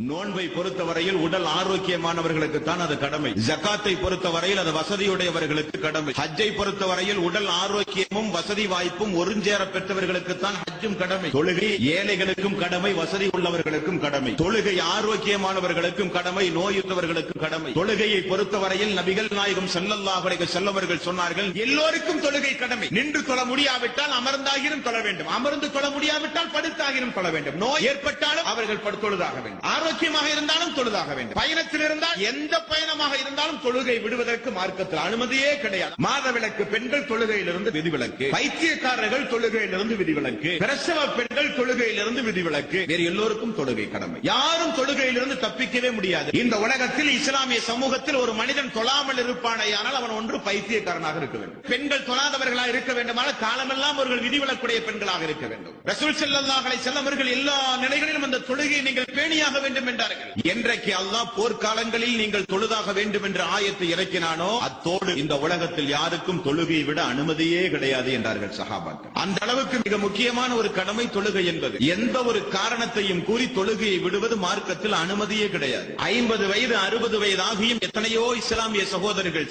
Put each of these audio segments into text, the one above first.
நோன்பை பொறுத்தவரையில் உடல் ஆரோக்கியமானவர்களுக்கு தான் அது கடமை. ஜகாத்தை பொறுத்தவரையில் அது வசதியுடையவர்களுக்கு கடமை. ஹஜ்ஜை பொறுத்தவரையில் உடல் ஆரோக்கியமும் வசதி வாய்ப்பும் ஒருஞ்சேர பெற்றவர்களுக்கு தான் ஹஜ்ஜும் கடமை. தொழுகை ஏழைகளுக்கும் கடமை, வசதி உள்ளவர்களுக்கும் கடமை. தொழுகை ஆரோக்கியமானவர்களுக்கும் கடமை, நோயுற்றவர்களுக்கும் கடமை. தொழுகையை பொறுத்தவரையில் நபிகள் நாயகம் ஸல்லல்லாஹு அலைஹி வஸல்லம் அவர்கள் சொன்னார்கள், எல்லோருக்கும் தொழுகை கடமை. நின்று தொழ முடியாவிட்டால் அமர்ந்தாகிலும் தொழ வேண்டும், அமர்ந்து தொழ முடியாவிட்டால் படுத்தாகிலும் தொழ வேண்டும். நோய் ஏற்பட்டாலும் அவர்கள் தொழுதாக வேண்டும், ஆரோக்கியமாக இருந்தாலும் தொழுதாக வேண்டும். பயணத்தில் இருந்தால் எந்த பயணமாக இருந்தாலும் தொழுகை விடுவதற்கு மார்க்கத்தில் அனுமதியே கிடையாது. மாதவிலக்கு பெண்கள் தொழுகையிலிருந்து விதிவிலக்கு, பைத்தியக்காரர்கள் தொழுகையிலிருந்து விதிவிலக்கு, பிரசவ பெண்கள் தொழுகையிலிருந்து விதிவிலக்கு. வேறு எல்லோருக்கும் தொழுகை கடமை. யாரும் தொழுகையிலிருந்து தப்பிக்கவே முடியாது. இந்த உலகத்தில் இஸ்லாமிய சமூகத்தில் ஒரு மனிதன் தொழாமல் இருப்பானேயானால் அவன் ஒன்று பைத்தியக்காரனாக இருக்க வேண்டும். பெண்கள் தொழாதவர்களாக இருக்க வேண்டுமானால் காலமெல்லாம் அவர்கள் விதிவிலக்குடைய பெண்களாக இருக்க வேண்டும். ரசூல் ஸல்லல்லாஹு அலைஹி வஸல்லம் அவர்கள் எல்லா நிலைகளிலும் அந்த தொழுகையை நீங்கள் பேணியாக வேண்டும் என்றார்கள். என்றைக்கு அல்லாஹ் போர்க்காலங்களில் நீங்கள் தொழுதாக வேண்டும் என்ற ஆயத்தை இறக்கினானோ அத்தோடு இந்த உலகத்தில் யாருக்கும் தொழுகையை விட அனுமதியே கிடையாது என்றார்கள் சஹாபாக்கள். அந்த அளவுக்கு மிக முக்கியமான ஒரு கடமை தொழுகை என்பது. எந்த ஒரு காரணத்தையும் கூறி தொழுகையை விடுவது மார்க்கத்தில் அனுமதியே கிடையாது. 50 வயது 60 வயது ஆகியும் எத்தனையோ இஸ்லாமிய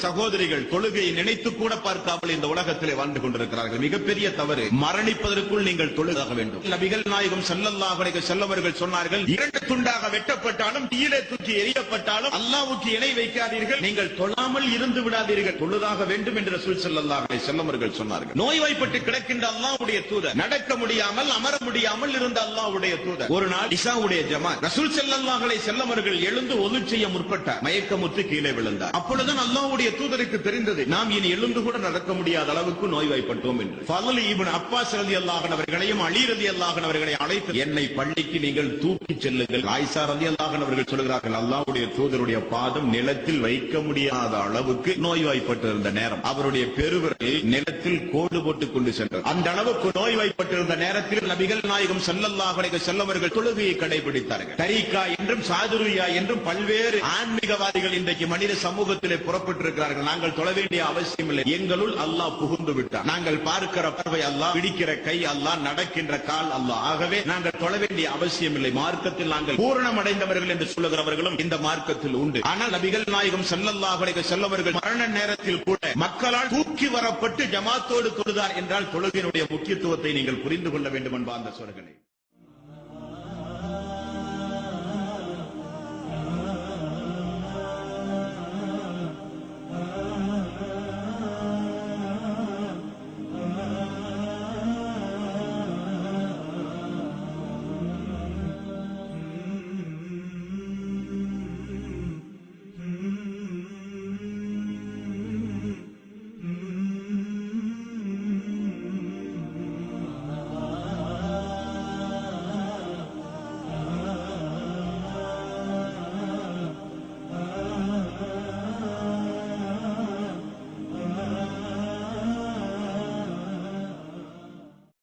சகோதரிகள் தொழுகையை நினைத்து கூட பார்க்காமல் இந்த உலகத்திலே வாழ்ந்து கொண்டிருக்கிறார்கள். மிகப்பெரிய தவறு. மரணிப்பதற்குள் நீங்கள் தொழுதாக வேண்டும். நபிகள் நாயகம் ஸல்லல்லாஹு அலைஹி வஸல்லம் அவர்கள் சொன்னார்கள், 2 துண்டாக வெட்டப்பட்டாலும் கீழே தூக்கி எறியப்பட்டாலும் அல்லாஹ்வுக்கு இணை வைக்காதீர்கள், நீங்கள் தொழாமல் இருந்து விடாதீர்கள், தொழுதாக வேண்டும் என்று ரசூல் ஸல்லல்லாஹு அலைஹி வஸல்லம் அவர்கள் சொன்னார்கள். நோய்வாய்ப்பட்டு கிடக்கின்ற அல்லாஹ்வுடைய தூதர், நடக்க முடியாமல் அமர முடியாமல் இருந்த அல்லாஹ்வுடைய தூதர், ஒரு நாள் இஷாவுடைய ஜமாத், ரசூல் ஸல்லல்லாஹு அலைஹி வஸல்லம் அவர்கள் எழுந்து ஒது செய்ய முற்பட்டார். மயக்கமுற்று கீழே விழுந்தார். அப்பொழுதுதான் அல்லாஹ்வுடைய தூதருக்கு தெரிந்தது, நாம் இனி எழுந்து கூட நடக்க முடியாத அளவுக்கு நோய்வாய்ப்பட்டோம் என்று. ஃபضل இப்னு அப்பாஸ் ரலியல்லாஹு அன்ஹு அவர்களையும் அலி ரலியல்லாஹு அன்ஹு அவர்களையும் அழைத்து, என்னை பள்ளிக்கு நீங்கள் தூக்கி செல்லுங்கள். ஆயிஷா ரலியல்லாஹு அன்ஹா அவர்கள் சொல்கிறார்கள், அல்லாஹ்வுடைய தூதருடைய பாதம் நிலத்தில் வைக்க முடியாத அளவுக்கு நோய்வாய்ப்பட்டிருந்த நேரம், அவருடைய பெருவிரல் நிலத்தில் கோடு போட்டுக் கொண்டு சென்றது. அந்த அளவுக்கு நோய்வாய்ப்பட்டிருந்த நேரத்தில் நபிகள் நாயகம் ஸல்லல்லாஹு அலைஹி வஸல்லம் அவர்கள் தொழுகையை கடைபிடித்தார்கள். தரீகா என்றும் சாதுரியா என்றும் பல்வேறு ஆன்மீகவாதிகள் இன்றைக்கு மனித சமூகத்திலே புறப்பட்டிருக்கிறார்கள். நாங்கள் தொழ வேண்டிய அவசியம் இல்லை, எங்களுள் அல்லாஹ் புகுந்து விட்டார். நாங்கள் பார்க்கிற பார்வை அல்லாஹ், பிடிக்கிற கை அல்லாஹ், நடக்கின்ற கால் அல்லாஹ். ஆகவே நாங்கள் தொழ வேண்டிய அவசியம் இல்லை. மார்க்கத்தில் நாங்கள் பூரணம் அடைந்தவர்கள் என்று சொல்லுகிறவர்களும் இந்த மார்க்கத்தில் உண்டு. ஆனால் நபிகள் நாயகம் ஸல்லல்லாஹு அலைஹி வஸல்லம் அவர்கள் மரண நேரத்தில் கூட மக்களால் தூக்கி வரப்பட்டு ஜமாத்தோடு தொழுதார் என்றால் தொழுகையினுடைய முக்கியத்துவத்தை நீங்கள் புரிந்து கொள்ள வேண்டும் என்பார்ந்த சோழர்களே.